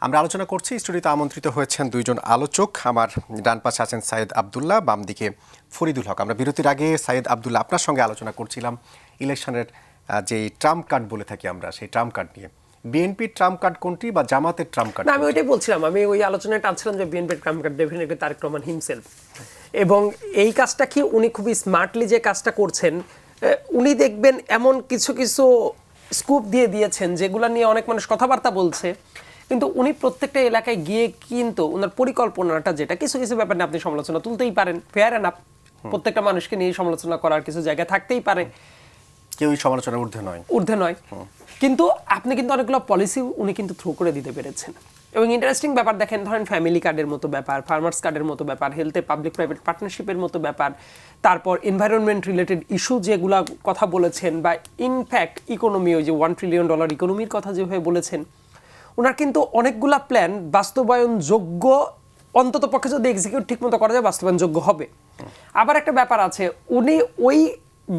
আমরা আলোচনা করছি। স্টুডিওতে আমন্ত্রিত হয়েছেন দুইজন আলোচক। আমার ডান পাশে আছেন সাইদ আব্দুল্লাহ, বাম দিকে ফরিদুল হক। আমরা বিরতির আগে সাইদ আব্দুল্লাহ আপনার সঙ্গে আলোচনা করছিলাম ইলেকশনের যে ট্রাম্প কার্ড বলে থাকি আমরা, সেই ট্রাম্প কার্ড নিয়ে। বিএনপির ট্রাম্প কার্ড কোনটি বা জামাতের ট্রাম্প কার্ড? আমি ওইটাই বলছিলাম, আমি ওই আলোচনায় টানছিলাম যে বিএনপির trump card definitely Tarique Rahman himself. এবং এই কাজটা কি উনি খুবই স্মার্টলি যে কাজটা করছেন, উনি দেখবেন এমন কিছু কিছু স্কুপ দিয়ে দিয়েছেন যেগুলো নিয়ে অনেক মানুষ কথাবার্তা বলছে, কিন্তু উনি প্রত্যেকটা এলাকায় গিয়ে কিন্তু ওনার পরিকল্পনাটা যেটা কিছু কিছু ব্যাপার নিয়ে আপনি সমালোচনা তুলতেই পারেন, ফেয়ার এনাফ, প্রত্যেকটা মানুষকে নিয়ে সমালোচনা করার কিছু জায়গা থাকতেই পারে, কেউই সমালোচনার ঊর্ধ্বে নয়। কিন্তু আপনি কিন্তু অনেকগুলো পলিসি উনি কিন্তু থ্রু করে দিতে পেরেছেন। এবং ইন্টারেস্টিং ব্যাপার দেখেন, ধরেন ফ্যামিলি কার্ডের মতো ব্যাপার, ফার্মার্স কার্ডের মতো ব্যাপার, হেলথে পাবলিক প্রাইভেট পার্টনারশিপের মতো ব্যাপার, তারপর এনভায়রনমেন্ট রিলেটেড ইস্যু যেগুলো কথা বলেছেন, বা ইনফ্যাক্ট ইকোনমি, ওই যে $1 ট্রিলিয়ন ইকোনমির কথা যেভাবে বলেছেন, ওনার কিন্তু অনেকগুলা প্ল্যান বাস্তবায়নযোগ্য, অন্তত পক্ষে যদি এক্সিকিউট ঠিক মতো করা যায় বাস্তবায়নযোগ্য হবে। আবার একটা ব্যাপার আছে, উনি ওই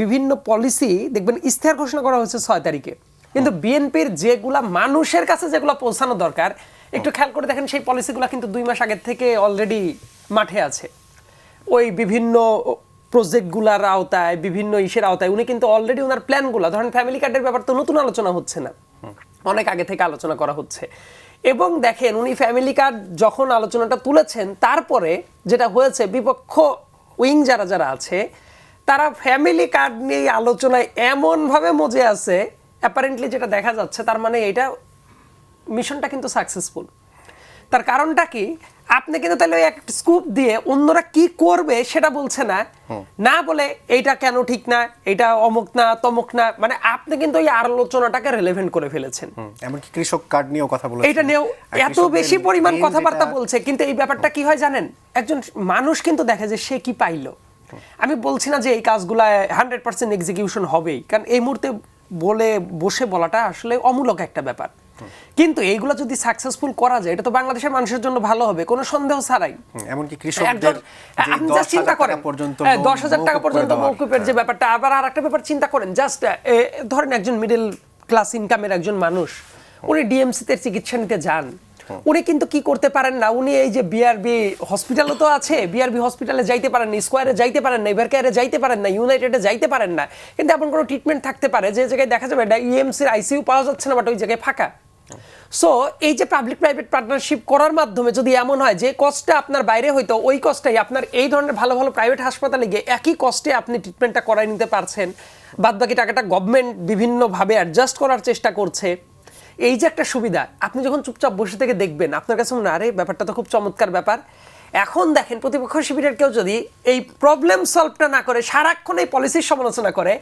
বিভিন্ন পলিসি দেখবেন ইস্তেহার ঘোষণা করা হয়েছে 6 তারিখে, কিন্তু বিএনপির যেগুলা মানুষের কাছে যেগুলো পৌঁছানো দরকার, একটু খেয়াল করে দেখেন সেই পলিসিগুলো কিন্তু 2 মাস আগের থেকে অলরেডি মাঠে আছে। ওই বিভিন্ন প্রজেক্টগুলার আওতায়, বিভিন্ন ইসের আওতায় উনি কিন্তু অলরেডি ওনার প্ল্যানগুলো, ধরেন ফ্যামিলি কার্ডের ব্যাপার তো নতুন আলোচনা হচ্ছে না, অনেক আগে থেকে আলোচনা করা হচ্ছে। এবং দেখেন উনি ফ্যামিলি কার্ড যখন আলোচনাটা তুলেছেন, তারপরে যেটা হয়েছে, বিপক্ষ উইং যারা যারা আছে তারা ফ্যামিলি কার্ড নিয়ে আলোচনায় এমনভাবে মজে আছে, অ্যাপারেন্টলি যেটা দেখা যাচ্ছে, তার মানে এটা মিশনটা কিন্তু সাকসেসফুল। তার কারণটা কি, আপনি কিন্তু তাহলে এক স্কুপ দিয়ে অন্যরা কি করবে সেটা বলছে না, না বলে এইটা কেন ঠিক না, এটা অমুক না তমুক না, মানে আপনি কিন্তু ওই আলোচনাটাকে রিলেভেন্ট করে ফেলেছেন। এমনকি কৃষক কার্ড নিয়েও কথা বলেছেন, এটা নিয়েও এত বেশি পরিমাণ কথাবার্তা বলছে। কিন্তু এই ব্যাপারটা কি হয় জানেন, একজন মানুষ কিন্তু দেখে যে সে কি পাইলো। আমি বলছি না যে এই কাজগুলা 100% এক্সিকিউশন হবেই, কারণ এই মুহূর্তে বসে বলাটা আসলে অমূলক একটা ব্যাপার, কিন্তু এইগুলো যদি সাকসেসফুল করা যায়, এটা তো বাংলাদেশের মানুষের জন্য ভালো হবে, কোনো সন্দেহ ছাড়াই। এমনকি কৃষকদের আপনি জাস্ট চিন্তা করেন 10,000 টাকা পর্যন্ত মওকুফের যে ব্যাপারটা। আবার আরেকটা ব্যাপার চিন্তা করেন, জাস্ট ধরেন একজন মিডল ক্লাস ইনকামের একজন মানুষ, উনি ডিএমসিতে চিকিৎসা নিতে যান, উনি কিন্তু কি করতে পারেন না, উনি এই যে বিআরবি হসপিটালও তো আছে, বিআরবি হসপিটালে যাইতে পারেন না, স্কোয়ারে যাইতে পারেন না, এভারকেয়ারে যাইতে পারেন না, ইউনাইটেডে যাইতে পারেন না, কিন্তু এমন কোনো ট্রিটমেন্ট থাকতে পারে যে জায়গায় দেখা যাবে ইএমসির আইসিইউ পাওয়া যাচ্ছে না, বাট ওই জায়গায় ফাঁকা। সো এই যে পাবলিক প্রাইভেট পার্টনারশিপ করার মাধ্যমে যদি এমন হয় যে কস্টটা আপনার বাইরে হয়তো ওই কস্টটাই আপনার এই ধরনের ভালো ভালো প্রাইভেট হাসপাতালে গিয়ে একই কস্টে আপনি ট্রিটমেন্টটা করাই নিতে পারছেন, বাদ বাকি টাকাটা গভর্নমেন্ট বিভিন্নভাবে অ্যাডজাস্ট করার চেষ্টা করছে, এই যে একটা সুবিধা, আপনি যখন চুপচাপ বসে থেকে দেখবেন আপনার কাছে মনে হয় আরে ব্যাপারটা তো খুব চমৎকার ব্যাপার। এখন দেখেন প্রতিপক্ষ শিবিরের কেউ যদি এই প্রবলেম সলভটা না করে সারাক্ষণ এই পলিসির সমালোচনা করে,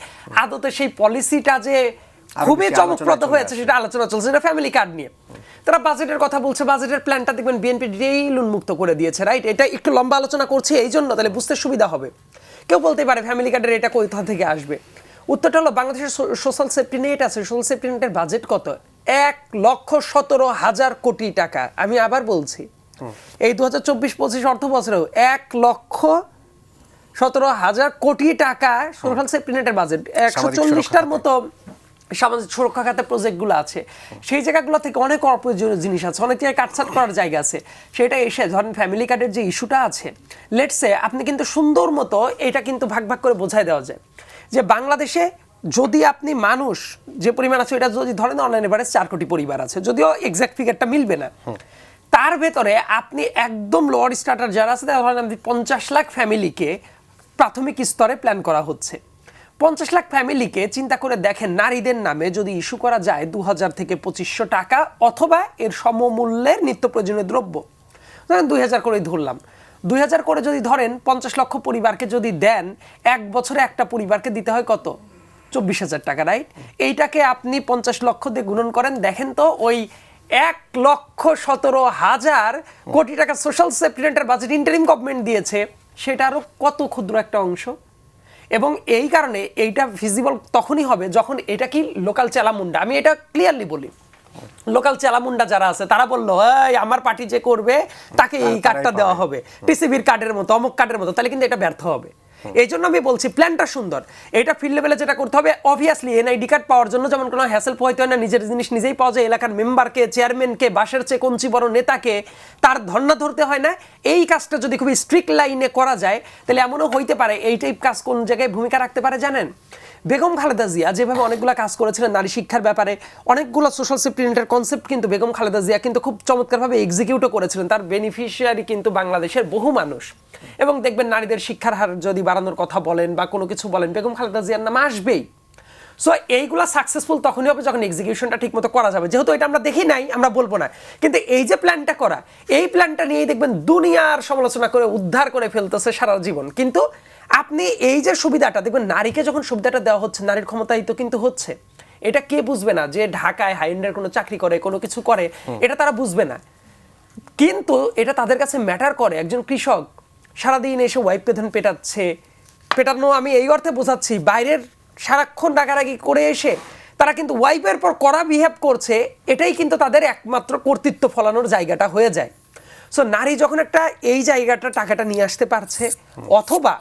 আদতে সেই পলিসিটা যে খুবই চমকপ্রদ হয়েছে সেটা আলোচনা চলছে, সেটা ফ্যামিলি কার্ড নিয়ে। তারা বাজেটের কথা বলছে, বাজেটের প্ল্যানটা দেখবেন বিএনপি ডিটেইল উন্মুক্ত করে দিয়েছে, রাইট? এটা একটু লম্বা আলোচনা করছে এই জন্য, তাহলে বুঝতে সুবিধা হবে। কেউ বলতে পারে ফ্যামিলি কার্ডের এটা কোথা থেকে আসবে, উত্তরটা হলো বাংলাদেশের সোশ্যাল সেফটি নেট আছে, সোশ্যাল সেফটি নেটের বাজেট কত? 1,17,000 কোটি টাকা। আমি আবার বলছি, এই 2024-25 অর্থ বছরেও 1,17,000 কোটি টাকা সোশ্যাল সেফটি নেটের বাজেট। 140টার মতো সামাজিক সুরক্ষা খাতে প্রজেক্টগুলো আছে, সেই জায়গাগুলো থেকে অনেক অপ্রয়োজনীয় জিনিস আছে, অনেক জায়গায় কাটছাট করার জায়গা আছে। সেটা এসে ধরেন ফ্যামিলি কার্ডের যে ইস্যুটা আছে, লেটসে আপনি কিন্তু সুন্দর মতো এটা কিন্তু ভাগ ভাগ করে বোঝাই দেওয়া যায় যে বাংলাদেশে যদি আপনি মানুষ যে পরিমাণ আছে, এটা যদি ধরেন অনলাইন এভারেজ 4 কোটি পরিবার আছে, যদিও এক্সাক্ট ফিগারটা মিলবে না, তার ভেতরে আপনি একদম লোয়ার স্টার্টার যারা আছে, ধরেন আপনি 50 লাখ ফ্যামিলিকে প্রাথমিক স্তরে প্ল্যান করা হচ্ছে। 50 লাখ ফ্যামিলিকে চিন্তা করে দেখেন, নারীদের নামে যদি ইস্যু করা যায় 2,000 থেকে 2,500 টাকা, অথবা এর সমমূল্যের নিত্য প্রয়োজনীয় দ্রব্য, ধরেন 2,000 করেই ধরলাম, 2,000 করে যদি ধরেন 50 লক্ষ পরিবারকে যদি দেন, এক বছরে একটা পরিবারকে দিতে হয় কত? 24,000 টাকা, রাইট? এইটাকে আপনি 50 লক্ষ দিয়ে গুণন করেন, দেখেন তো ওই 1,17,000 কোটি টাকা সোশ্যাল সেফটি নেটের বাজেট ইন্টারিম গভর্নমেন্ট দিয়েছে, সেটা আরো কত ক্ষুদ্র একটা অংশ। এবং এই কারণে এইটা ফিজিবল তখনই হবে যখন এটা কি লোকাল চেলামুন্ডা, আমি এটা ক্লিয়ারলি বলি, লোকাল চেলামুন্ডা যারা আছে তারা বললো এই আমার পার্টি যে করবে তাকে এই কার্ডটা দেওয়া হবে, টিসিবির কার্ডের মতো, অমুক কার্ডের মতো, তাহলে কিন্তু এটা ব্যর্থ হবে। এই জন্য আমি বলছি প্ল্যানটা সুন্দর, এটা ফিল্ড লেভেলে যেটা করতে হবে অবভিয়াসলি এনআইডি কার্ড পাওয়ার জন্য যেমন কোনো হ্যাসেল পোহাইতে হয় না, নিজের জিনিস নিজেই পাওয়া যায়, এলাকার মেম্বারকে, চেয়ারম্যানকে, বাসের চেয়ে কঞ্চি বড় নেতাকে তার ধর্ণা ধরতে হয় না। এই কাজটা যদি খুবই স্ট্রিক্ট লাইনে করা যায় তাহলে এমনও হইতে পারে, এই টাইপ কাজ কোন জায়গায় ভূমিকা রাখতে পারে জানেন? বেগম খালেদা জিয়া যেভাবে অনেকগুলো কাজ করেছিলেন নারী শিক্ষার ব্যাপারে, অনেকগুলো সোশ্যাল সেফটি নেটের কনসেপ্ট কিন্তু বেগম খালেদা জিয়া কিন্তু খুব চমৎকারভাবে এক্সিকিউটও করেছিলেন, তার বেনিফিশিয়ারি কিন্তু বাংলাদেশের বহু মানুষ। এবং দেখবেন নারীদের শিক্ষার হার যদি বাড়ানোর কথা বলেন বা কোনো কিছু বলেন, বেগম খালেদা জিয়ার নাম আসবেই। সো এইগুলা সাকসেসফুল তখনই হবে যখন এক্সিকিউশনটা ঠিক মতো করা যাবে। যেহেতু এটা আমরা দেখি নাই, আমরা বলবো না, কিন্তু এই যে প্ল্যানটা করা, এই প্ল্যানটা নিয়েই দেখবেন দুনিয়ার সমালোচনা করে উদ্ধার করে ফেলতেছে সারা জীবন। কিন্তু আপনি এই যে সুবিধাটা দেখবেন, নারীকে যখন সুবিধাটা দেওয়া হচ্ছে, নারীর ক্ষমতায়িত কিন্তু হচ্ছে, এটা কে বুঝবে না? যে ঢাকায় হাই এন্ডের কোনো চাকরি করে, কোনো কিছু করে, এটা তারা বুঝবে না, কিন্তু এটা তাদের কাছে ম্যাটার করে। একজন কৃষক সারাদিন এসে ওয়াইফকে ধরুন পেটানো আমি এই অর্থে বোঝাচ্ছি, বাইরের সারাক্ষণ রাগারাগি করে এসে তারা কিন্তু ওয়াইফের পর কড়া বিহেভ করছে, এটাই কিন্তু তাদের একমাত্র কর্তৃত্ব ফলানোর জায়গাটা হয়ে যায়। সো নারী যখন একটা এই জায়গাটা টাকাটা নিয়ে আসতে পারছে অথবা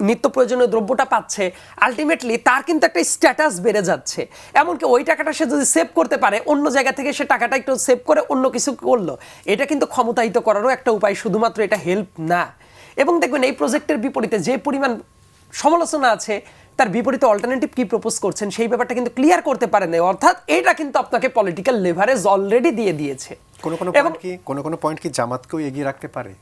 নিত্য প্রয়োজনীয় দ্রব্যটা পাচ্ছে, আলটিমেটলি তার কিন্তু একটা স্ট্যাটাস বেড়ে যাচ্ছে। এমনকি ওই টাকাটা সে যদি সেভ করতে পারে, অন্য জায়গা থেকে সে টাকাটা একটু সেভ করে অন্য কিছু করলো, এটা কিন্তু ক্ষমতায়িত করারও একটা উপায়, শুধুমাত্র এটা হেল্প না। এবং দেখবেন এই প্রজেক্টের বিপরীতে যে পরিমাণ সমালোচনা আছে, তার বিপরীতে অল্টারনেটিভ কি প্রপোজ করছেন সেই ব্যাপারটা কিন্তু ক্লিয়ার করতে পারেন। অর্থাৎ এটা কিন্তু আপনাকে পলিটিক্যাল লেভারেজ অলরেডি দিয়ে দিয়েছে। কোনো পয়েন্ট কি জামাতকেও এগিয়ে রাখতে পারে?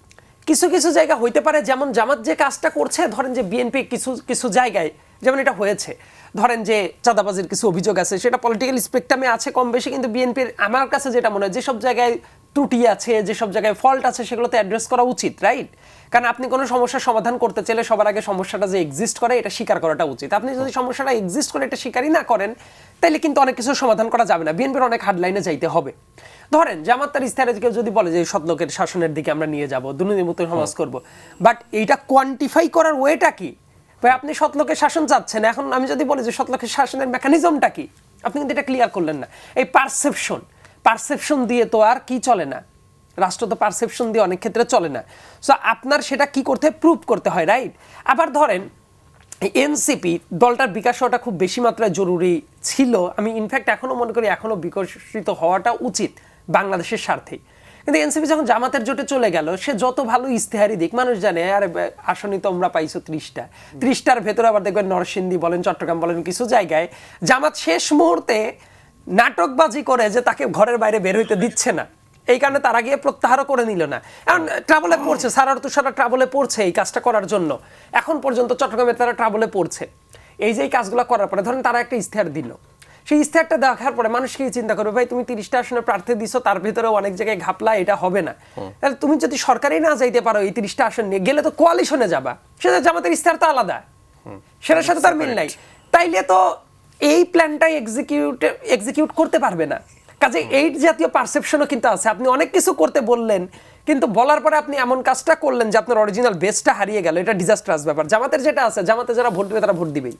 কিছু কিছু জায়গা হইতে পারে, যেমন জামাত যে কাজটা করছে, ধরেন যে বিএনপি কিছু কিছু জায়গায় যেমন এটা হয়েছে, ধরেন যে চাঁদাবাজির কিছু অভিযোগ আছে, সেটা পলিটিক্যাল স্পেকট্রামে আছে কম বেশি, কিন্তু বিএনপির আমার কাছে যেটা মনে হয় যেসব জায়গায় ত্রুটি আছে, যেসব জায়গায় ফল্ট আছে, সেগুলোতে অ্যাড্রেস করা উচিত, রাইট? কারণ আপনি কোনো সমস্যার সমাধান করতে চাইলে সবার আগে সমস্যাটা যে এক্সিস্ট করে এটা স্বীকার করাটা উচিত। আপনি যদি সমস্যাটা এক্সিস্ট করে এটা স্বীকারই না করেন, তাইলে কিন্তু অনেক কিছু সমাধান করা যাবে না, বিএনপির অনেক হার্ডলাইনে যাইতে হবে। ধরেন জামাত তার ইস্তাহারে কেউ যদি বলে যে সৎলোকের শাসনের দিকে আমরা নিয়ে যাব, দুর্নীতিমুক্ত সমাজ করব, বাট এইটা কোয়ান্টিফাই করার ওয়েটা কি? ভাই আপনি সৎলোকের শাসন চাচ্ছেন, এখন আমি যদি বলি যে সৎলোকের শাসনের মেকানিজমটা কি, আপনি কিন্তু এটা ক্লিয়ার করলেন না। এই পারসেপশন দিয়ে তো আর কি চলে না, রাষ্ট্র তো পারসেপশন দিয়ে অনেক ক্ষেত্রে চলে না। সো আপনার সেটা কি করতে হয়, প্রুভ করতে হয়, রাইট? আবার ধরেন এনসিপি দলটার বিকাশ হওয়াটা খুব বেশি মাত্রায় জরুরি ছিল, আমি ইনফ্যাক্ট এখনো মনে করি এখনো বিকশিত হওয়াটা উচিত বাংলাদেশের স্বার্থেই। কিন্তু এনসিপি যখন জামাতের জোটে চলে গেল, সে যত ভালো ইস্তেহারি দিক, মানুষ জানে আর আসনই তোমরা পাইছো 30টার ভেতরে আবার দেখবেন নরসিংদী বলেন, চট্টগ্রাম বলেন, কিছু জায়গায় জামাত শেষ মুহূর্তে নাটকবাজি করে যে তাকে ঘরের বাইরে বের হইতে দিচ্ছে না, এই কারণে তারা গিয়ে প্রত্যাহারও করে নিল না। এখন ট্রাভেলে পড়ছে, সারার তুষারা ট্রাভেলে পড়ছে এই কাজটা করার জন্য, এখন পর্যন্ত চট্টগ্রামে তারা ট্রাভেলে পড়ছে। এই যে এই কাজগুলো করার পরে ধরেন তারা একটা ইস্তেহার দিল, সেই ইস্তেহারটা দেখার পরে মানুষ কি চিন্তা করবে, ভাই তুমি 30টা আসনে প্রার্থী দিছো, তার ভিতরে অনেক জায়গায় ঘাপলা, এটা হবে না। তাহলে তুমি যদি সরকারই না যাইতে পারো এই 30টা আসন নিয়ে, গেলে তো কোয়ালিশনে যাবা, সেটা জামাতের ইস্তেহার তো আলাদা, সেটার সাথে তার মিল নাই, তাইলে তো এই প্ল্যানটাই এক্সিকিউট করতে পারবে না। কাজে এই জাতীয় পারসেপশনও কিন্তু আছে। আপনি অনেক কিছু করতে বললেন, কিন্তু বলার পরে আপনি এমন কাজটা করলেন যে আপনার অরিজিনাল বেসটা হারিয়ে গেল, এটা ডিজাস্ট্রাস ব্যাপার। জামাতের যেটা আছে, জামাতে যারা ভোট দিবে তারা ভোট দিবেই,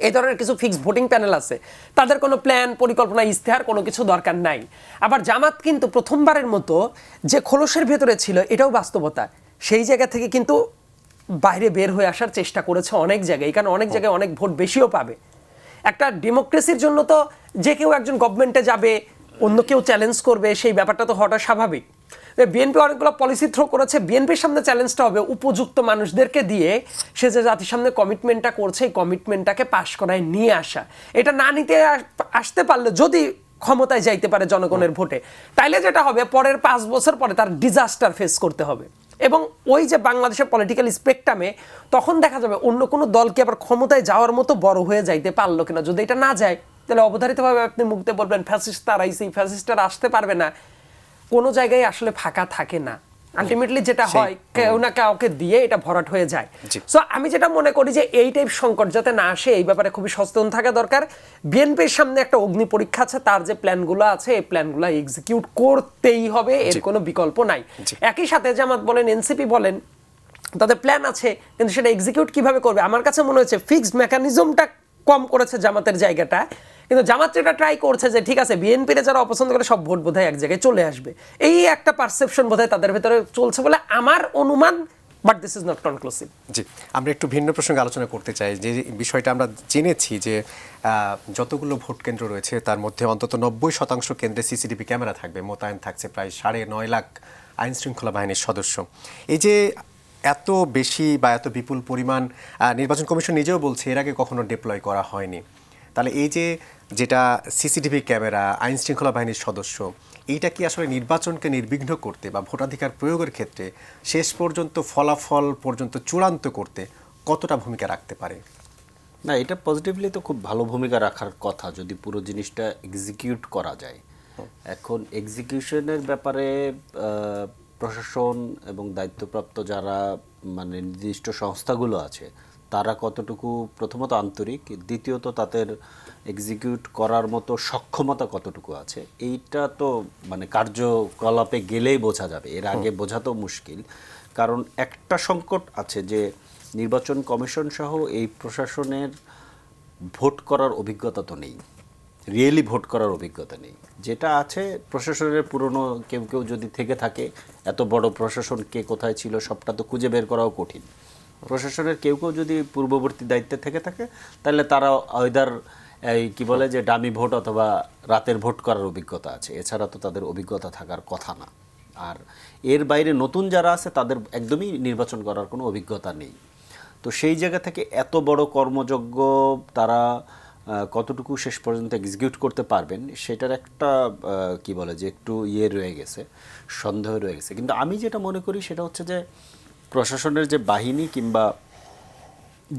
এই ধরনের কিছু ফিক্সড ভোটিং প্যানেল আছে, তাদের কোনো প্ল্যান, পরিকল্পনা, ইস্তেহার কোনো কিছু দরকার নাই। আবার জামাত কিন্তু প্রথমবারের মতো যে খোলসের ভেতরে ছিল, এটাও বাস্তবতা, সেই জায়গা থেকে কিন্তু বাইরে বের হয়ে আসার চেষ্টা করেছে অনেক জায়গায়, কারণ অনেক জায়গায় অনেক ভোট বেশিও পাবে। একটা ডেমোক্রেসির জন্য তো যে কেউ একজন গভর্নমেন্টে যাবে, অন্য কেউ চ্যালেঞ্জ করবে, সেই ব্যাপারটা তো হওয়াটা স্বাভাবিক। বিএনপি অনেকগুলো পলিসি থ্রো করেছে, বিএনপির সামনে চ্যালেঞ্জটা হবে উপযুক্ত মানুষদেরকে দিয়ে সে যে জাতির সামনে কমিটমেন্টটা করছে, এই কমিটমেন্টটাকে পাশ করায় নিয়ে আসা। এটা না নিতে আসতে পারলে যদি ক্ষমতায় যাইতে পারে জনগণের ভোটে, তাইলে যেটা হবে পরের 5 বছর পরে তার ডিজাস্টার ফেস করতে হবে। এবং ওই যে বাংলাদেশের পলিটিক্যাল স্পেকট্রামে তখন দেখা যাবে অন্য কোনো দলকে আবার ক্ষমতায় যাওয়ার মতো বড় হয়ে যাইতে পারলো কিনা। যদি এটা না যায়, তাহলে অবধারিতভাবে আপনি মুখতে বলবেন ফ্যাসিস্ট তার আইসি, ফ্যাসিস্টরা আসতে পারবে না, কোনো জায়গায় আসলে ফাঁকা থাকে না। আলটিমেটলি যেটা হয়, কেউ না কাউকে দিয়ে এটা ভরাট হয়ে যায়। সো আমি যেটা মনে করি যে এই টাইপ সংকট যাতে না আসে, এই ব্যাপারে খুবই সচেতন থাকা দরকার। বিএনপির সামনে একটা অগ্নি পরীক্ষা আছে, তার যে প্ল্যানগুলো আছে এই প্ল্যানগুলো এক্সিকিউট করতেই হবে, এর কোনো বিকল্প নাই। একই সাথে জামাত বলেন, এনসিপি বলেন, তাদের প্ল্যান আছে, কিন্তু সেটা এক্সিকিউট কিভাবে করবে আমার কাছে মনে হচ্ছে ফিক্সড মেকানিজমটা কম করেছে জামাতের জায়গাটা। কিন্তু জামাত যেটা ট্রাই করছে যে ঠিক আছে, বিএনপির যারা অপছন্দ করে সব ভোট বোধহয় এক জায়গায় চলে আসবে, এই একটা পারসেপশন বোধহয় তাদের ভেতরে চলছে বলে আমার অনুমান but this is not conclusive. জি, আমরা একটু ভিন্ন প্রসঙ্গে আলোচনা করতে চাই। যে বিষয়টা আমরা জেনেছি যে যতগুলো ভোট কেন্দ্র রয়েছে তার মধ্যে অন্তত 90% কেন্দ্রে সিসিটিভি ক্যামেরা থাকবে, মোতায়েন থাকছে প্রায় 9.5 লাখ আইন শৃঙ্খলা বাহিনীর সদস্য। এই যে এত বেশি বা এত বিপুল পরিমাণ, নির্বাচন কমিশন নিজেও বলছে এর আগে কখনো ডিপ্লয় করা হয়নি। তাহলে এই যে যেটা সিসিটিভি ক্যামেরা, আইন শৃঙ্খলা বাহিনীর সদস্য, এইটা কি আসলে নির্বাচনকে নির্বিঘ্ন করতে বা ভোটাধিকার প্রয়োগের ক্ষেত্রে শেষ পর্যন্ত ফলাফল পর্যন্ত চূড়ান্ত করতে কতটা ভূমিকা রাখতে পারে? না, এটা পজিটিভলি তো খুব ভালো ভূমিকা রাখার কথা যদি পুরো জিনিসটা এক্সিকিউট করা যায়। এখন এক্সিকিউশনের ব্যাপারে প্রশাসন এবং দায়িত্বপ্রাপ্ত যারা মানে নির্দিষ্ট সংস্থাগুলো আছে তারা কতটুকু প্রথমত আন্তরিক, দ্বিতীয়ত তাদের এক্সিকিউট করার মতো সক্ষমতা কতটুকু আছে, এইটা তো মানে কার্যকলাপে গেলেই বোঝা যাবে। এর আগে বোঝা তো মুশকিল। কারণ একটা সংকট আছে যে নির্বাচন কমিশন সহ এই প্রশাসনের ভোট করার অভিজ্ঞতা তো নেই, রিয়েলি ভোট করার অভিজ্ঞতা নেই। যেটা আছে প্রশাসনের পুরনো কেউ কেউ যদি থেকে থাকে, এত বড় প্রশাসন কে কোথায় ছিল সবটা তো খুঁজে বের করাও কঠিন। প্রশাসনের কেউ কেউ যদি পূর্ববর্তী দায়িত্বে থেকে থাকে তাহলে তারা ওইদার এই কি বলে যে ডামি ভোট অথবা রাতের ভোট করার অভিজ্ঞতা আছে, এছাড়া তো তাদের অভিজ্ঞতা থাকার কথা না। আর এর বাইরে নতুন যারা আছে তাদের একদমই নির্বাচন করার কোনো অভিজ্ঞতা নেই। তো সেই জায়গা থেকে এত বড় কর্মযজ্ঞ তারা কতটুকু শেষ পর্যন্ত এক্সিকিউট করতে পারবেন সেটার একটা কি বলে যে একটু রয়ে গেছে, সন্দেহ রয়ে গেছে। কিন্তু আমি যেটা মনে করি সেটা হচ্ছে যে প্রশাসনের যে বাহিনী কিংবা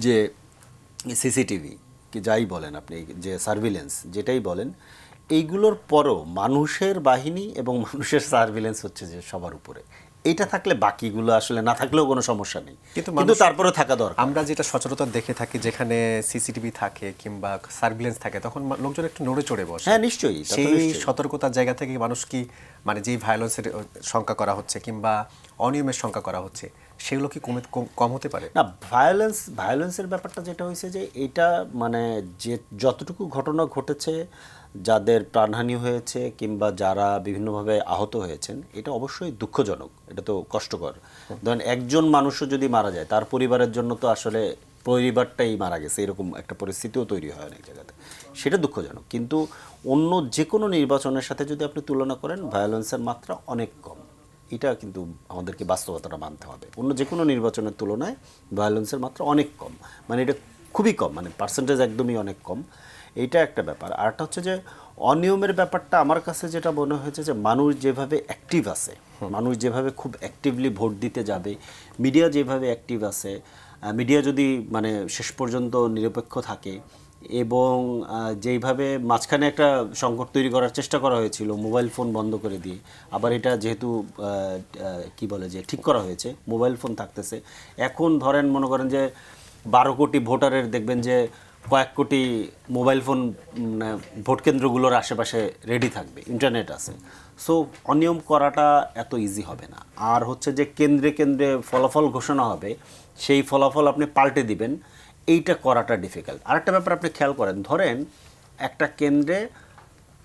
যে সিসিটিভি কি যাই বলেন আপনি, যে সার্ভিলেন্স যেটাই বলেন, এইগুলোর পরও মানুষের বাহিনী এবং মানুষের সার্ভিলেন্স হচ্ছে যে সবার উপরে। এটা থাকলে বাকিগুলো আসলে না থাকলেও কোনো সমস্যা নেই, কিন্তু তারপরে থাকা দরকার। আমরা যেটা সচরাচর দেখে থাকি, যেখানে সিসিটিভি থাকে কিংবা সার্ভিলেন্স থাকে তখন লোকজন একটু নড়ে চড়ে বসে। হ্যাঁ, নিশ্চয়ই। সেই সতর্কতার জায়গা থেকে মানুষ কি মানে যেই ভায়োলেন্সের সংখ্যা করা হচ্ছে কিংবা অনিয়মের সংখ্যা করা হচ্ছে সেগুলো কি কম হতে পারে? না, ভায়োলেন্সের ব্যাপারটা যেটা হয়েছে যে এটা মানে যে যতটুকু ঘটনা ঘটেছে, যাদের প্রাণহানি হয়েছে কিংবা যারা বিভিন্নভাবে আহত হয়েছেন, এটা অবশ্যই দুঃখজনক, এটা তো কষ্টকর। ধরেন একজন মানুষও যদি মারা যায় তার পরিবারের জন্য তো আসলে পরিবারটাই মারা গেছে, এরকম একটা পরিস্থিতিও তৈরি হয় অনেক জায়গাতে, সেটা দুঃখজনক। কিন্তু অন্য যে কোনো নির্বাচনের সাথে যদি আপনি তুলনা করেন, ভায়োলেন্সের মাত্রা অনেক কম। এটা কিন্তু আমাদেরকে বাস্তবতাটা মানতে হবে। অন্য যে কোনো নির্বাচনের তুলনায় ভায়োলেন্সের মাত্রা অনেক কম, মানে এটা খুবই কম, মানে পার্সেন্টেজ একদমই অনেক কম। এইটা একটা ব্যাপার। আরটা হচ্ছে যে অনিয়মের ব্যাপারটা আমার কাছে যেটা মনে হয়েছে যে মানুষ যেভাবে অ্যাক্টিভ আছে, মানুষ যেভাবে খুব অ্যাক্টিভলি ভোট দিতে যাবে, মিডিয়া যেভাবে অ্যাক্টিভ আছে, মিডিয়া যদি মানে শেষ পর্যন্ত নিরপেক্ষ থাকে এবং যেইভাবে মাঝখানে একটা সংকট তৈরি করার চেষ্টা করা হয়েছিল মোবাইল ফোন বন্ধ করে দিয়ে, আবার এটা যেহেতু কি বলে যে ঠিক করা হয়েছে, মোবাইল ফোন থাকতেছে। এখন ধরেন মনে করেন যে 12 কোটি ভোটারের দেখবেন যে কয়েক কোটি মোবাইল ফোন ভোট কেন্দ্রগুলোর আশেপাশে রেডি থাকবে, ইন্টারনেট আছে। সো অনিয়ম করাটা এত ইজি হবে না। আর হচ্ছে যে কেন্দ্রে কেন্দ্রে ফলাফল ঘোষণা হবে, সেই ফলাফল আপনি পাল্টে দিবেন, এইটা করাটা ডিফিকাল্ট। আরেকটা ব্যাপার আপনি খেয়াল করেন, ধরেন একটা কেন্দ্রে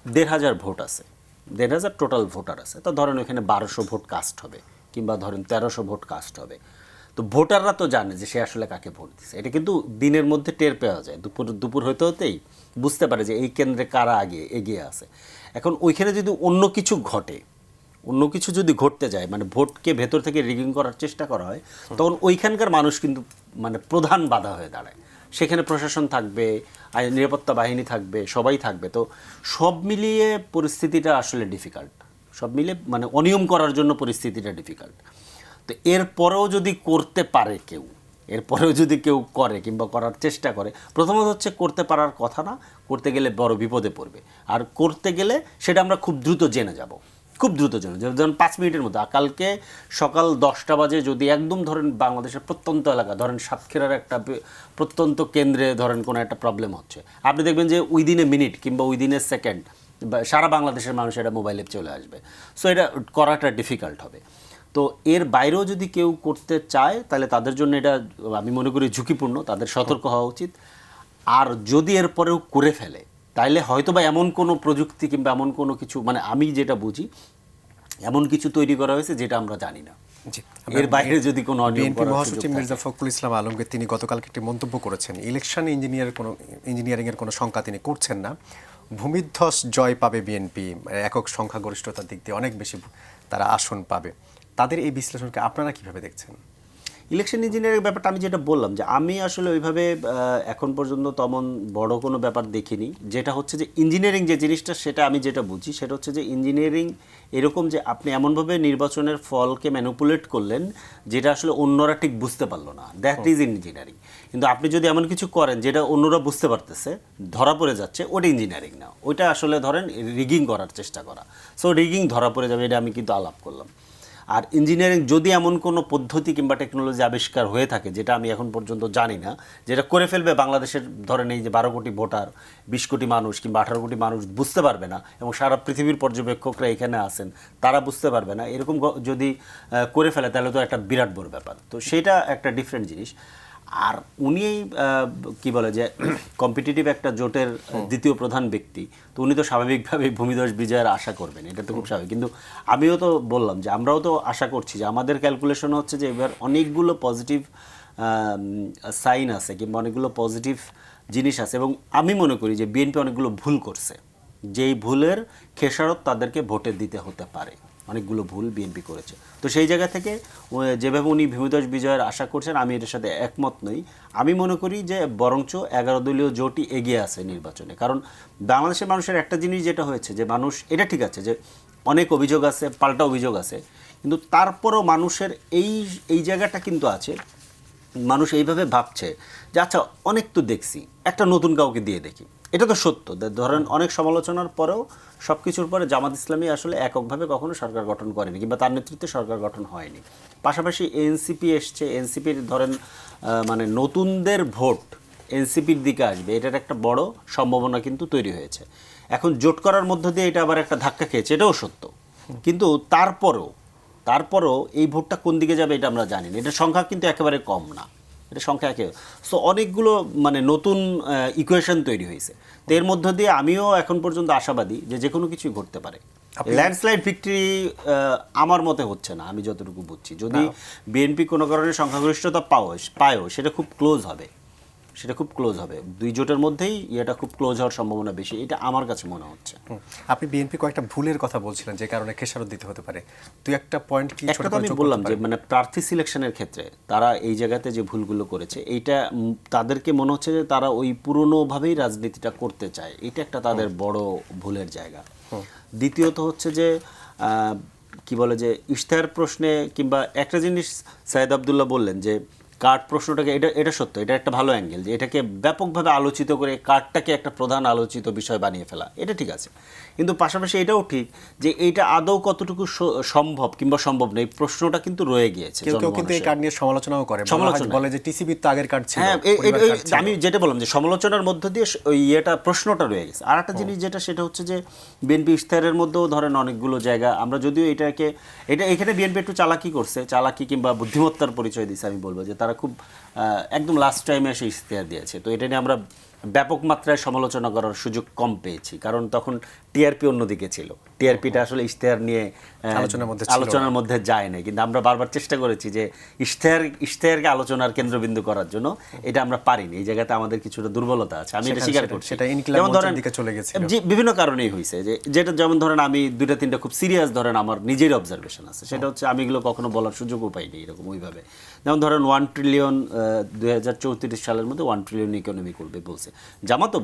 1,500 ভোট আছে, 1,500 টোটাল ভোটার আছে, তো ধরেন ওইখানে 1200 ভোট কাস্ট হবে কিংবা ধরেন 1300 ভোট কাস্ট হবে। তো ভোটাররা তো জানে যে সে আসলে কাকে ভোট দিচ্ছে, এটা কিন্তু দিনের মধ্যে টের পাওয়া যায়, দুপুর হতে হতেই বুঝতে পারে যে এই কেন্দ্রে কারা এগিয়ে আছে। এখন ওইখানে যদি অন্য কিছু ঘটে, অন্য কিছু যদি ঘটতে যায়, মানে ভোটকে ভেতর থেকে রিগিং করার চেষ্টা করা হয়, তখন ওইখানকার মানুষ কিন্তু মানে প্রধান বাধা হয়ে দাঁড়ায়। সেখানে প্রশাসন থাকবে, নিরাপত্তা বাহিনী থাকবে, সবাই থাকবে। তো সব মিলিয়ে পরিস্থিতিটা আসলে ডিফিকাল্ট, সব মিলিয়ে মানে অনিয়ম করার জন্য পরিস্থিতিটা ডিফিকাল্ট। তো এরপরেও যদি করতে পারে কেউ, এরপরেও যদি কেউ করে কিংবা করার চেষ্টা করে, প্রথমত হচ্ছে করতে পারার কথা না, করতে গেলে বড় বিপদে পড়বে। আর করতে গেলে সেটা আমরা খুব দ্রুত জেনে যাব, খুব দ্রুত জেনে যাব। যেমন 5 মিনিটের মধ্যে, কালকে সকাল 10টা বাজে যদি একদম ধরেন বাংলাদেশের প্রত্যন্ত এলাকা, ধরেন সাতক্ষীরার একটা প্রত্যন্ত কেন্দ্রে ধরেন কোনো একটা প্রবলেম হচ্ছে, আপনি দেখবেন যে ওই দিনে মিনিট কিংবা ওই দিনের সেকেন্ড সারা বাংলাদেশের মানুষ এটা মোবাইলে চলে আসবে। সো এটা করাটা ডিফিকাল্ট হবে। তো এর বাইরেও যদি কেউ করতে চায় তাহলে তাদের জন্য এটা আমি মনে করি ঝুঁকিপূর্ণ, তাদের সতর্ক হওয়া উচিত। আর যদি এরপরেও করে ফেলে তাইলে হয়তো বা এমন কোনো প্রযুক্তি কিংবা এমন কোনো কিছু, মানে আমি যেটা বুঝি এমন কিছু তৈরি করা হয়েছে যেটা আমরা জানি না। জি, এর বাইরে যদি কোনো অনিয়ম বিএনপি করার সুযোগ মহাসচিব থাকে। মির্জা ফখরুল ইসলাম আলমগীর তিনি গতকালকে একটি মন্তব্য করেছেন, ইলেকশন ইঞ্জিনিয়ারিং এর কোনো শঙ্কা তিনি করছেন না। ভূমিধ্বস জয় পাবে বিএনপি, একক সংখ্যাগরিষ্ঠতার দিক দিয়ে অনেক বেশি তারা আসন পাবে। তাদের এই বিশ্লেষণকে আপনারা কিভাবে দেখছেন? ইলেকশন ইঞ্জিনিয়ারিং ব্যাপারটা আমি যেটা বললাম যে আমি আসলে ওইভাবে এখন পর্যন্ত তেমন বড় কোনো ব্যাপার দেখিনি। যেটা হচ্ছে যে ইঞ্জিনিয়ারিং যে জিনিসটা সেটা আমি যেটা বুঝি সেটা হচ্ছে যে ইঞ্জিনিয়ারিং এরকম যে আপনি এমনভাবে নির্বাচনের ফলকে ম্যানিপুলেট করলেন যেটা আসলে অন্যরা ঠিক বুঝতে পারলো না, দ্যাট ইজ ইঞ্জিনিয়ারিং। কিন্তু আপনি যদি এমন কিছু করেন যেটা অন্যরা বুঝতে পারতেছে, ধরা পড়ে যাচ্ছে, ওটা ইঞ্জিনিয়ারিং না, ওইটা আসলে ধরেন রিগিং করার চেষ্টা করা। সো রিগিং ধরা পড়ে যাবে, এটা আমি কিন্তু আলাপ করলাম। আর ইঞ্জিনিয়ারিং যদি এমন কোনো পদ্ধতি কিংবা টেকনোলজি আবিষ্কার হয়ে থাকে যেটা আমি এখন পর্যন্ত জানি না, যেটা করে ফেলবে বাংলাদেশের ধরেন এই যে 12 কোটি ভোটার, 20 কোটি মানুষ কিংবা 18 কোটি মানুষ বুঝতে পারবে না, এবং সারা পৃথিবীর পর্যবেক্ষকরা এখানে আছেন তারা বুঝতে পারবে না, এরকম যদি করে ফেলে তাহলে তো একটা বিরাট বড় ব্যাপার। তো সেটা একটা ডিফারেন্ট জিনিস। আর উনি কি বলে যে কম্পিটিটিভ একটা জোটের দ্বিতীয় প্রধান ব্যক্তি, তো উনি তো স্বাভাবিকভাবে ভূমিধস বিজয়ের আশা করবেন, এটা তো খুব স্বাভাবিক। কিন্তু আমিও তো বললাম যে আমরাও তো আশা করছি যে আমাদের ক্যালকুলেশন হচ্ছে যে এবার অনেকগুলো পজিটিভ সাইন আছে কিংবা অনেকগুলো পজিটিভ জিনিস আছে, এবং আমি মনে করি যে বিএনপি অনেকগুলো ভুল করছে, যেই ভুলের খেসারত তাদেরকে ভোটে দিতে হতে পারে। অনেকগুলো ভুল বিএনপি করেছে। তো সেই জায়গা থেকে যেভাবে উনি ভূমিধস বিজয়ের আশা করছেন আমি এটার সাথে একমত নই। আমি মনে করি যে বরঞ্চ 11 দলীয় জোটই এগিয়ে আছে নির্বাচনে। কারণ বাংলাদেশের মানুষের একটা জিনিস যেটা হয়েছে যে মানুষ, এটা ঠিক আছে যে অনেক অভিযোগ আছে, পাল্টা অভিযোগ আছে, কিন্তু তারপরও মানুষের এই জায়গাটা কিন্তু আছে, মানুষ এইভাবে ভাবছে যে আচ্ছা অনেক তো দেখছি, একটা নতুন কাউকে দিয়ে দেখি। এটা তো সত্য, ধরেন অনেক সমালোচনার পরেও সব কিছুর পরে জামাত ইসলামী আসলে এককভাবে কখনো সরকার গঠন করেনি কিংবা তার নেতৃত্বে সরকার গঠন হয়নি। পাশাপাশি এনসিপি এসছে, এনসিপির ধরেন মানে নতুনদের ভোট এনসিপির দিকে আসবে, এটার একটা বড় সম্ভাবনা কিন্তু তৈরি হয়েছে। এখন জোট করার মধ্য দিয়ে এটা আবার একটা ধাক্কা খেয়েছে, এটাও সত্য। কিন্তু তারপরও এই ভোটটা কোন দিকে যাবে এটা আমরা জানি না। এটার সংখ্যা কিন্তু একেবারে কম না, এটা সংখ্যা সো অনেকগুলো মানে নতুন ইকুয়েশন তৈরি হয়েছে। তো এর মধ্য দিয়ে আমিও এখন পর্যন্ত আশাবাদী যে কোনো কিছুই ঘটতে পারে। ল্যান্ডস্লাইড ভিক্টরি আমার মতে হচ্ছে না, আমি যতটুকু বুঝছি। যদি বিএনপি কোনো কারণে সংখ্যাগরিষ্ঠতা পায়ও সেটা খুব ক্লোজ হবে, দুই জোটের মধ্যেই এটা খুব ক্লোজ হওয়ার সম্ভাবনা বেশি, এটা আমার কাছে মনে হচ্ছে। আপনি বিএনপি কয়েকটা ভুলের কথা বলছিলেন যে কারণে খেসারত দিতে হতে পারে, তুই একটা পয়েন্ট কি ছোট করে আমি যোগ বললাম করতে যে পারেন? মানে প্রার্থী সিলেকশনের ক্ষেত্রে তারা এই জায়গাতে যে ভুলগুলো করেছে, এইটা তাদেরকে মনে হচ্ছে যে তারা ওই পুরনোভাবেই রাজনীতিটা করতে চায়, এটা একটা তাদের বড় ভুলের জায়গা। দ্বিতীয়ত হচ্ছে যে কি বলে যে ইশতেহার প্রশ্নে কিংবা একটা জিনিস সাইদ আব্দুল্লাহ বললেন যে কার্ড প্রশ্নটাকে, এটা সত্য, এটা একটা ভালো অ্যাঙ্গেল যে এটাকে ব্যাপকভাবে আলোচিত করে কার্ডটাকে একটা প্রধান আলোচিত বিষয় বানিয়ে ফেলা, এটা ঠিক আছে। কিন্তু পাশাপাশি এটাও ঠিক যে এইটা আদৌ কতটুকু সম্ভব কিংবা সম্ভব নয়, প্রশ্নটা কিন্তু রয়ে গিয়েছে। কেউ কেউ কিন্তু এই কার্ড নিয়ে সমালোচনাও করে, বলে যে টিসিবির তো আগের কার্ড ছিল। হ্যাঁ, আমি যেটা বললাম যে সমালোচনার মধ্য দিয়ে ওই প্রশ্নটা রয়ে গেছে। আর একটা জিনিস যেটা সেটা হচ্ছে যে বিএনপি ইশতেহারের মধ্যেও ধরেন অনেকগুলো জায়গা আমরা যদিও এখানে বিএনপি একটু চালাকি কিংবা বুদ্ধিমত্তার পরিচয় দিয়েছে। আমি বলবো যে তারা খুব একদম লাস্ট টাইমে এসে ইশতেহার দিয়েছে, তো এটা নিয়ে আমরা ব্যাপক মাত্রায় সমালোচনা করার সুযোগ কম পেয়েছি, কারণ তখন টিআরপি অন্যদিকে ছিল। টিআরপিটা আসলে ইশতেহার নিয়ে আলোচনার মধ্যে যায় না, কিন্তু আমরা বারবার চেষ্টা করেছি যে ইশতেহারকে আলোচনার কেন্দ্রবিন্দু করার জন্য, এটা আমরা পারিনি। এই জায়গাতে আমাদের কিছুটা দুর্বলতা আছে, আমি এটা স্বীকার করছি। যেমন ধরেন বিভিন্ন কারণেই হয়েছে, যেটা যেমন ধরেন আমি 2-3টা খুব সিরিয়াস ধরেন আমার নিজের অবজারভেশন আছে, সেটা হচ্ছে আমি এগুলো কখনো বলার সুযোগও পাইনি এরকম ওইভাবে। যেমন ধরেন 1 ট্রিলিয়ন 2034 সালের মধ্যে 1 ট্রিলিয়ন ইকোনমি করবে বলছে, জামাতও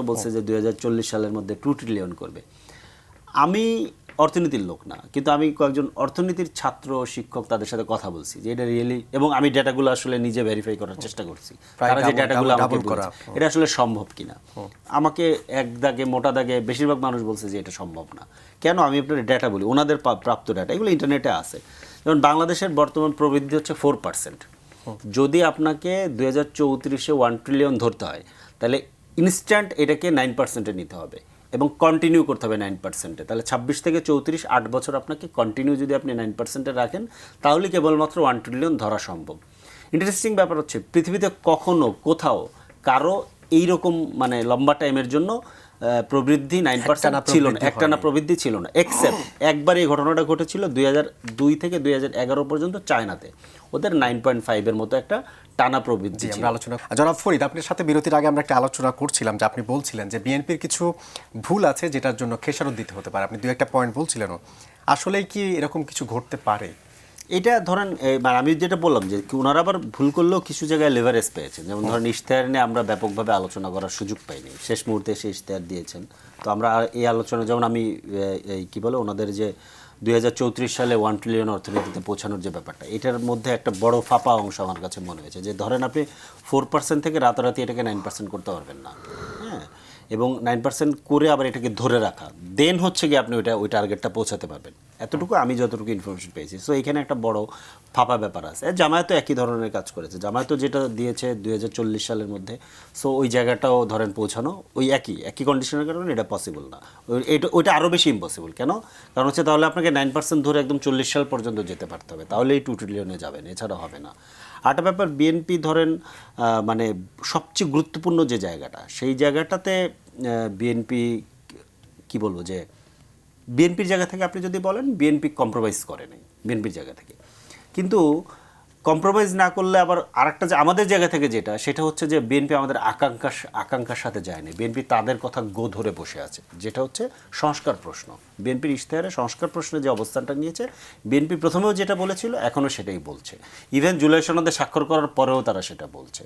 বলছে যে 2040 সালের মধ্যে 2 ট্রিলিয়ন করবে। আমি অর্থনীতির লোক না, কিন্তু আমি কয়েকজন অর্থনীতির ছাত্র শিক্ষক তাদের সাথে কথা বলছি যে এটা রিয়েলি, এবং আমি ডেটাগুলো আসলে নিজে ভেরিফাই করার চেষ্টা করছি তারা যে ডেটাগুলো আমাকে বলছে এটা আসলে সম্ভব কিনা। আমাকে এক দাগে মোটা দাগে বেশিরভাগ মানুষ বলছে যে এটা সম্ভব না। কেন? আমি আপনার ডেটা বলি, ওনাদের প্রাপ্ত ডেটা, এগুলো ইন্টারনেটে আছে। যেমন বাংলাদেশের বর্তমান প্রবৃদ্ধি হচ্ছে 4%। যদি আপনাকে 2034-এ 1 ট্রিলিয়ন ধরতে হয় তাহলে ইনস্ট্যান্ট এটাকে 9%-এ নিতে হবে এবং কন্টিনিউ করতে হবে 9%-এ। তাহলে 26 থেকে 34 8 বছর আপনাকে কন্টিনিউ যদি আপনি 9%-এ রাখেন তাহলে কেবলমাত্র 1 ট্রিলিয়ন ধরা সম্ভব। ইন্টারেস্টিং ব্যাপার হচ্ছে পৃথিবীতে কখনো কোথাও কারো এইরকম মানে লম্বা টাইমের জন্য প্রবৃদ্ধি 9% ছিল না, একটানা প্রবৃদ্ধি ছিল না, এক্সেপ্ট একবার এই ঘটনাটা ঘটেছিল 2002 থেকে 2011 পর্যন্ত চায়নাতে, ওদের 9.5 এর মতো একটা টানা প্রবৃদ্ধি ছিল। আমরা আলোচনা জনাব ফরিদ, আপনার সাথে বিরতির আগে আমরা একটা আলোচনা করছিলাম যে আপনি বলছিলেন যে বিএনপির কিছু ভুল আছে যেটার জন্য খেসারত দিতে হতে পারে, আপনি দু একটা পয়েন্ট বলছিলেন, আসলেই কি এরকম কিছু ঘটতে পারে? এটা ধরেন মানে আমি যেটা বললাম যে ওনারা আবার ভুল করলেও কিছু জায়গায় লেভারেজ পেয়েছেন, যেমন ধরেন ইশতেহার নিয়ে আমরা ব্যাপকভাবে আলোচনা করার সুযোগ পাইনি, শেষ মুহূর্তে এসে ইশতেহার দিয়েছেন। তো আমরা এই আলোচনা, যেমন আমি এই কি বলে ওনাদের যে 2034 সালে 1 ট্রিলিয়ন অর্থনীতিতে পৌঁছানোর যে ব্যাপারটা, এটার মধ্যে একটা বড় ফাঁপা অংশ আমার কাছে মনে হয়েছে, যে ধরেন আপনি 4% থেকে রাতারাতি এটাকে 9% করতে পারবেন না, হ্যাঁ, এবং 9% করে আবার এটাকে ধরে রাখা, দেন হচ্ছে গিয়ে আপনি ওই টার্গেটটা পৌঁছাতে পারবেন, এতটুকু আমি যতটুকু ইনফরমেশন পেয়েছি। সো এখানে একটা বড় ফাঁপা ব্যাপার আছে। জামায়াতও একই ধরনের কাজ করেছে, জামায়াতও যেটা দিয়েছে 2040 সালের মধ্যে, সো ওই জায়গাটাও ধরেন পৌঁছানো ওই একই কন্ডিশনের কারণে এটা পসিবল না, ওইটা আরও বেশি ইম্পসিবল। কেন? কারণ হচ্ছে তাহলে আপনাকে 9% ধরে একদম 40 সাল পর্যন্ত যেতে পারতে হবে, তাহলে এই 2 ট্রিলিয়নে যাবেন, এছাড়া হবে না। আরেকটা ব্যাপার, বিএনপি ধরেন মানে সবচেয়ে গুরুত্বপূর্ণ যে জায়গাটা, সেই জায়গাটাতে বিএনপি কি বলবো, যে বিএনপির জায়গা থেকে আপনি যদি বলেন বিএনপি কম্প্রোমাইজ করে নাই বিএনপির জায়গা থেকে, কিন্তু কম্প্রোমাইজ না করলে আবার আরেকটা যে আমাদের জায়গা থেকে যেটা, সেটা হচ্ছে যে বিএনপি আমাদের আকাঙ্ক্ষার সাথে যায়নি, বিএনপি তাদের কথা গো ধরে বসে আছে, যেটা হচ্ছে সংস্কার প্রশ্ন। বিএনপির ইশতেহারে সংস্কার প্রশ্নে যে অবস্থানটা নিয়েছে, বিএনপি প্রথমেও যেটা বলেছিল এখনও সেটাই বলছে, ইভেন জুলাই সনদে স্বাক্ষর করার পরেও তারা সেটা বলছে।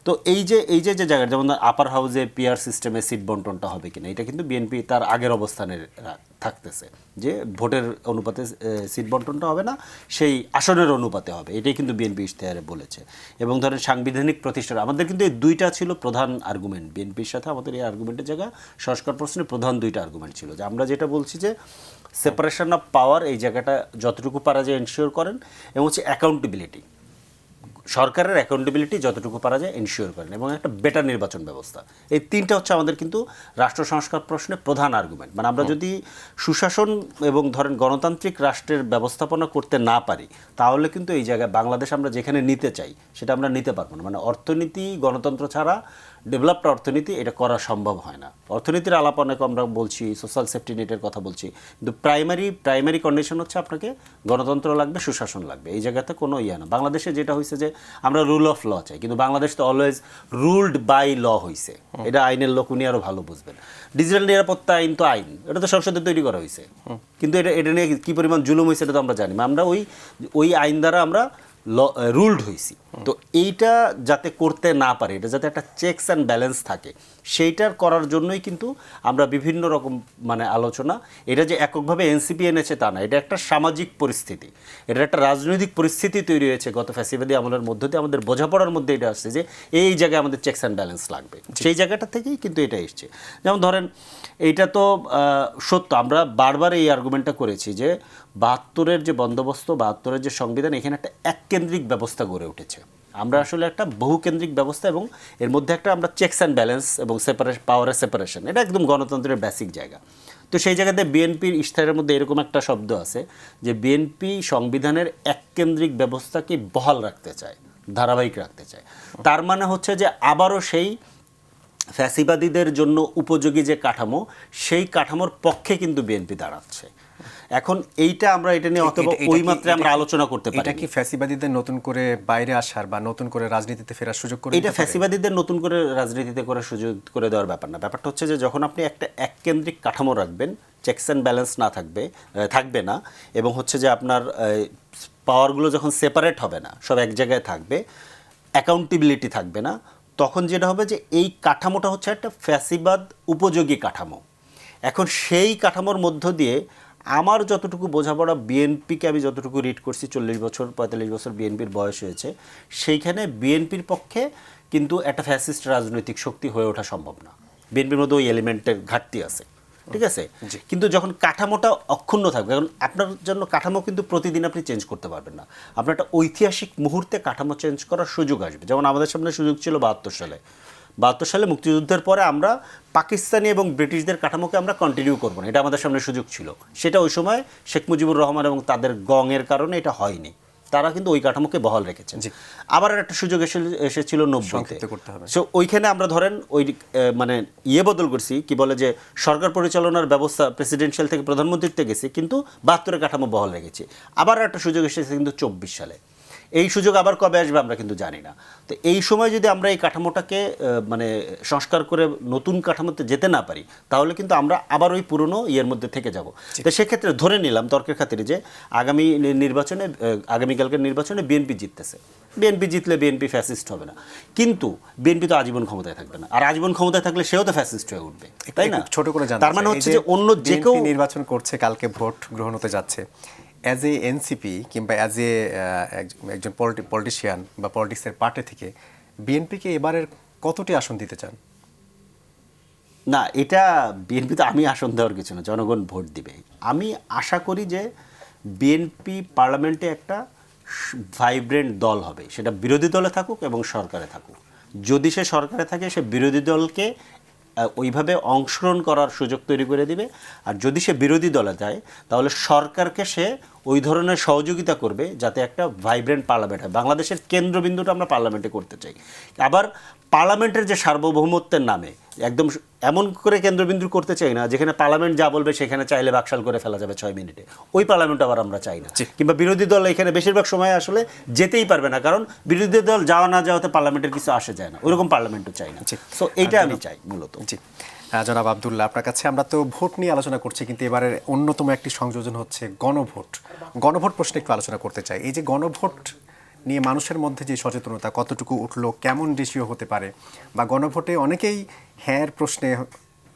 তো এই যে জায়গা, যেমন আপার হাউসে পিআর সিস্টেমে সিট বন্টনটা হবে কিনা, এটা কিন্তু বিএনপি তার আগের অবস্থানে থাকতেছে, যে ভোটের অনুপাতে সিট বন্টনটা হবে না, সেই আসনের অনুপাতে হবে, এটাই কিন্তু বিএনপি ইশতেহারে বলেছে। এবং ধরেন সাংবিধানিক প্রতিষ্ঠান, আমাদের কিন্তু এই দুইটা ছিল প্রধান আর্গুমেন্ট, বিএনপির সাথে আমাদের এই আর্গুমেন্টের জায়গা সংস্কার প্রশ্নে প্রধান দুইটা আর্গুমেন্ট ছিল, যে আমরা যেটা বলছি যে সেপারেশন অফ পাওয়ার, এই জায়গাটা যতটুকু পারা যায় এনশিওর করেন, এবং হচ্ছে অ্যাকাউন্টেবিলিটি, সরকারের অ্যাকাউন্টেবিলিটি যতটুকু পারা যায় এনশিওর করেন, এবং একটা বেটার নির্বাচন ব্যবস্থা। এই তিনটা হচ্ছে আমাদের কিন্তু রাষ্ট্র সংস্কার প্রশ্নে প্রধান আর্গুমেন্ট। মানে আমরা যদি সুশাসন এবং ধরেন গণতান্ত্রিক রাষ্ট্রের ব্যবস্থাপনা করতে না পারি, তাহলে কিন্তু এই জায়গায় বাংলাদেশ আমরা যেখানে নিতে চাই সেটা আমরা নিতে পারবো না। মানে অর্থনীতি, গণতন্ত্র ছাড়া ডেভেলপড অর্থনীতি এটা করা সম্ভব হয় না। অর্থনীতির আলাপ অনেক আমরা বলছি, সোশ্যাল সেফটি নেটের কথা বলছি, কিন্তু প্রাইমারি কন্ডিশন হচ্ছে আপনাকে গণতন্ত্র লাগবে, সুশাসন লাগবে, এই জায়গাতে কোনো ইয়ে না। বাংলাদেশে যেটা হয়েছে যে আমরা রুল অফ ল চাই, কিন্তু বাংলাদেশ তো অলওয়েজ রুলড বাই ল হয়েছে, এটা আইনের লোক উনি আরও ভালো বুঝবেন। ডিজিটাল নিরাপত্তা আইন তো আইন, এটা তো সংসদে তৈরি করা হয়েছে, কিন্তু এটা নিয়ে কী পরিমাণ জুলুম হয়েছে এটা তো আমরা জানি। আমরা ওই আইন দ্বারা আমরা রুলড হয়েছি। তো এইটা যাতে করতে না পারে, এটা যাতে একটা চেকস অ্যান্ড ব্যালেন্স থাকে, সেইটার করার জন্যই কিন্তু আমরা বিভিন্ন রকম মানে আলোচনা, এটা যে এককভাবে এনসিপি এনেছে তা না, এটা একটা সামাজিক পরিস্থিতি, এটা একটা রাজনৈতিক পরিস্থিতি তৈরি হয়েছে গত ফ্যাসিবাদী আমলের মধ্য দিয়ে, আমাদের বোঝাপড়ার মধ্যে এটা আসছে যে এই জায়গায় আমাদের চেকস অ্যান্ড ব্যালেন্স লাগবে, সেই জায়গাটা থেকেই কিন্তু এটা এসছে। যেমন ধরেন এইটা তো সত্য, আমরা বারবার এই আর্গুমেন্টটা করেছি যে 72-এর যে বন্দোবস্ত, 72-এর যে সংবিধান, এখানে একটা এককেন্দ্রিক ব্যবস্থা গড়ে উঠেছে। আমরা আসলে একটা বহুকেন্দ্রিক ব্যবস্থা, এবং এর মধ্যে একটা আমরা চেকস অ্যান্ড ব্যালেন্স এবং পাওয়ারের সেপারেশন, এটা একদম গণতন্ত্রের বেসিক জায়গা। তো সেই জায়গাতে বিএনপির ইশতেহারের মধ্যে এরকম একটা শব্দ আছে যে বিএনপি সংবিধানের এককেন্দ্রিক ব্যবস্থাকে বহাল রাখতে চায়, ধারাবাহিক রাখতে চায়। তার মানে হচ্ছে যে আবারও সেই ফ্যাসিবাদীদের জন্য উপযোগী যে কাঠামো, সেই কাঠামোর পক্ষে কিন্তু বিএনপি দাঁড়াচ্ছে। এখন এইটা আমরা এটা নিয়ে অথবা ওই মাত্রায় আমরা আলোচনা করতে পারি। এটা কি ফ্যাসিবাদীদের নতুন করে বাইরে আসার বা নতুন করে রাজনীতিতে ফেরার সুযোগ করে? এটা ফ্যাসিবাদীদের নতুন করে রাজনীতিতে করার সুযোগ করে দেওয়ার ব্যাপার না। ব্যাপারটা হচ্ছে যে যখন আপনি একটা এককেন্দ্রিক কাঠামো রাখবেন, চেকস অ্যান্ড ব্যালেন্স থাকবে না, এবং হচ্ছে যে আপনার পাওয়ারগুলো যখন সেপারেট হবে না, সব এক জায়গায় থাকবে, অ্যাকাউন্টেবিলিটি থাকবে না, তখন যেটা হবে যে এই কাঠামোটা হচ্ছে একটা ফ্যাসিবাদ উপযোগী কাঠামো। এখন সেই কাঠামোর মধ্য দিয়ে আমার যতটুকু বোঝাপড়া, বিএনপিকে আমি যতটুকু রিড করছি, 45 বছর বিএনপির বয়স হয়েছে, সেইখানে বিএনপির পক্ষে কিন্তু একটা ফ্যাসিস্ট রাজনৈতিক শক্তি হয়ে ওঠা সম্ভব না। বিএনপির মধ্যে ওই এলিমেন্টের ঘাটতি আছে, ঠিক আছে। কিন্তু যখন কাঠামোটা অক্ষুণ্ণ থাকবে, কারণ আপনার জন্য কাঠামো কিন্তু প্রতিদিন আপনি চেঞ্জ করতে পারবেন না, আপনার একটা ঐতিহাসিক মুহূর্তে কাঠামো চেঞ্জ করার সুযোগ আসবে। যেমন আমাদের সামনে সুযোগ ছিল 72 সালে মুক্তিযুদ্ধের পরে আমরা পাকিস্তানি এবং ব্রিটিশদের কাঠামোকে আমরা কন্টিনিউ করবো না, এটা আমাদের সামনে সুযোগ ছিল। সেটা ওই সময় শেখ মুজিবুর রহমান এবং তাদের গংয়ের কারণে এটা হয়নি, তারা কিন্তু ওই কাঠামোকে বহাল রেখেছেন। আবার একটা সুযোগ এসেছিল 90-তে। সো ওইখানে আমরা ধরেন ওই মানে বদল করছি, কি বলে যে সরকার পরিচালনার ব্যবস্থা প্রেসিডেন্সিয়াল থেকে প্রধানমন্ত্রীতে গেছে, কিন্তু 72-এর কাঠামো বহাল রেখেছি। আবার একটা সুযোগ এসেছে কিন্তু 24 সালে। এই সুযোগ আবার কবে আসবে আমরা কিন্তু জানি না। তো এই সময় যদি আমরা এই কাঠামোটাকে মানে সংস্কার করে নতুন কাঠামোতে যেতে না পারি, তাহলে কিন্তু আমরা আবার ওই পুরনো মধ্যে থেকে যাব। তো সেক্ষেত্রে ধরে নিলাম তর্কের খাতিরে যে আগামীকালকের নির্বাচনে বিএনপি জিততেছে। বিএনপি জিতলে বিএনপি ফ্যাসিস্ট হবে না, কিন্তু বিএনপি তো আজীবন ক্ষমতায় থাকবে না, আর আজীবন ক্ষমতায় থাকলে সেও তো ফ্যাসিস্ট হয়ে উঠবে, তাই না? ছোট করে জানতে তার মানে হচ্ছে যে অন্য যে কেউ নির্বাচন করছে, কালকে ভোট গ্রহণ হতে যাচ্ছে, অ্যাজ এ এনসিপি কিংবা অ্যাজ এ একজন পলিটিশিয়ান বা পলিটিক্সের পার্টি থেকে বিএনপিকে এবারের কতটি আসন দিতে চান? না, এটা বিএনপি তো আমি আসন দেওয়ার কিছু না, জনগণ ভোট দিবে। আমি আশা করি যে বিএনপি পার্লামেন্টে একটা ভাইব্রেন্ট দল হবে, সেটা বিরোধী দলে থাকুক এবং সরকারে থাকুক। যদি সে সরকারে থাকে, সে বিরোধী দলকে ওইভাবে অংশগ্রহণ করার সুযোগ তৈরি করে দিবে, আর যদি সে বিরোধী দলে যায় তাহলে সরকারকে সে ওই ধরনের সহযোগিতা করবে যাতে একটা ভাইব্রেন্ট পার্লামেন্ট হয়। বাংলাদেশের কেন্দ্রবিন্দুটা আমরা পার্লামেন্টে করতে চাই। আবার পার্লামেন্টের যে সার্বভৌমত্বের নামে একদম এমন করে কেন্দ্রবিন্দু করতে চাই না যেখানে পার্লামেন্ট যা বলবে সেখানে চাইলে বাকশাল করে ফেলা যাবে 6 মিনিটে। ওই পার্লামেন্ট আবার আমরা চাই না। কিংবা বিরোধী দল এখানে বেশিরভাগ সময় আসলে যেতেই পারবে না, কারণ বিরোধী দল যাওয়া না যাওয়াতে পার্লামেন্টের কিছু আসে যায় না, ওইরকম পার্লামেন্টও চাই না। সো এইটা আমি চাই মূলত। জি, জনাব আব্দুল্লাহ, আপনার কাছে আমরা তো ভোট নিয়ে আলোচনা করছি, কিন্তু এবারের অন্যতম একটি সংযোজন হচ্ছে গণভোট। গণভোট প্রশ্নে একটু আলোচনা করতে চাই। এই যে গণভোট নিয়ে মানুষের মধ্যে যে সচেতনতা কতটুকু উঠলো, কেমন রেশিও হতে পারে, বা গণভোটে অনেকেই হ্যাঁ প্রশ্নে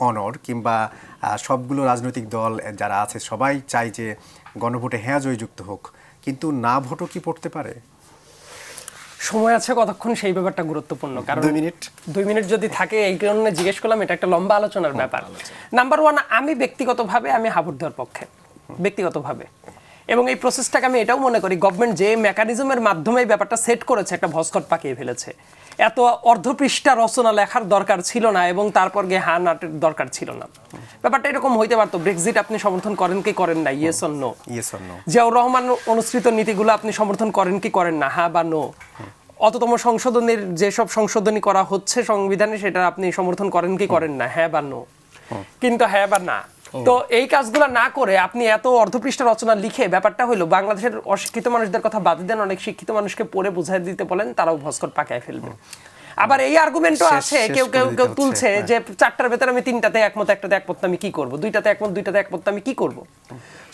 অনড়, কিংবা সবগুলো রাজনৈতিক দল যারা আছে সবাই চায় যে গণভোটে হ্যাঁ জয়যুক্ত হোক, কিন্তু না ভোটও কি পড়তে পারে? সময় আছে কতক্ষণ, সেই ব্যাপারটা গুরুত্বপূর্ণ। কারণ 2 মিনিট যদি থাকে, এই কারণে জিজ্ঞেস করলাম, এটা একটা লম্বা আলোচনার ব্যাপার। নাম্বার 1, আমি ব্যক্তিগতভাবে আমি হাবুর দেওয়ার পক্ষে, ব্যক্তিগতভাবে। এবং এই প্রসেসটাকে আমি এটাও মনে করি গভর্নমেন্ট যে মেকানিজমের মাধ্যমে এই ব্যাপারটা সেট করেছে, একটা ভস্কট পাকিয়ে ফেলেছে। এত অর্ধপৃষ্ঠা রচনা লেখার দরকার ছিল না, এবং তারপর গিয়ে হ্যাঁ নাটের দরকার ছিল না। ব্যাপারটা এরকম হইতে পারতো, ব্রেক্সিট আপনি সমর্থন করেন কি করেন না, yes or no. Ziaur Rahman অনুসৃত নীতিগুলো আপনি সমর্থন করেন কি করেন না, হ্যাঁ বা নো। অততম সংশোধনের যেসব সংশোধনী করা হচ্ছে সংবিধানে, সেটা আপনি সমর্থন করেন কি করেন না, হ্যাঁ বা নো। কিন্তু হ্যাঁ বা না, তো এই কাজগুলো না করে আপনি এত অর্ধপৃষ্ঠা রচনা লিখে, ব্যাপারটা হলো বাংলাদেশের অশিক্ষিত মানুষদের কথা বাদ দেন, অনেক শিক্ষিত মানুষকে পড়ে বুঝাই দিতে বলেন, তারাও ভস্কট পাকায় ফেলবে। আবার এই আর্গুমেন্টও আছে, কেউ তুলছে যে 4টার ভেতরে আমি 3টাতে একমত, 1টাতে একমত, আমি কি করব? 2টাতে একমত, 2টাতে একমত, আমি কি করব?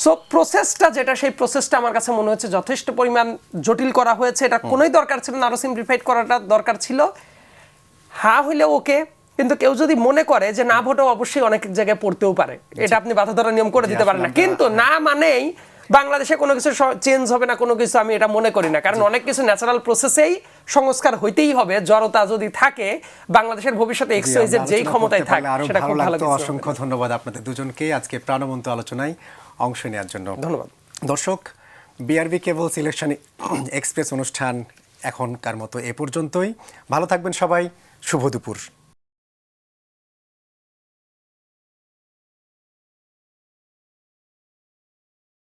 সো প্রসেসটা যেটা, সেই প্রসেসটা আমার কাছে মনে হচ্ছে যথেষ্ট পরিমাণ জটিল করা হয়েছে। এটা কোনোই দরকার ছিল না, আরো সিম্পলিফাইড করাটা দরকার ছিল। হ্যাঁ হইলে ওকে, কিন্তু কেউ যদি মনে করে যে না ভোটও অবশ্যই অনেক জায়গায় পড়তেও পারে, এটা আপনি বাধা ধরা নিয়ম করে দিতে পারেন না। কিন্তু না মানেই বাংলাদেশে কোনো কিছু চেঞ্জ হবে না, কোনো কিছু, আমি এটা মনে করি না। কারণ অনেক কিছু ন্যাচারাল প্রসেসেই সংস্কার হইতেই হবে। জড়তা যদি থাকে, বাংলাদেশের ভবিষ্যতে এক্সওয়াইজেড যেই ক্ষমতায় থাকে, সেটা খুব ভালো কিছু। অসংখ্য ধন্যবাদ আপনাদের দুজনকে আজকে প্রাণবন্ত আলোচনায় অংশ নেওয়ার জন্য। ধন্যবাদ। দর্শক, বিআরবি কেবলস ইলেকশন এক্সপ্রেস অনুষ্ঠান এখনকার মতো এ পর্যন্তই। ভালো থাকবেন সবাই, শুভ দুপুর।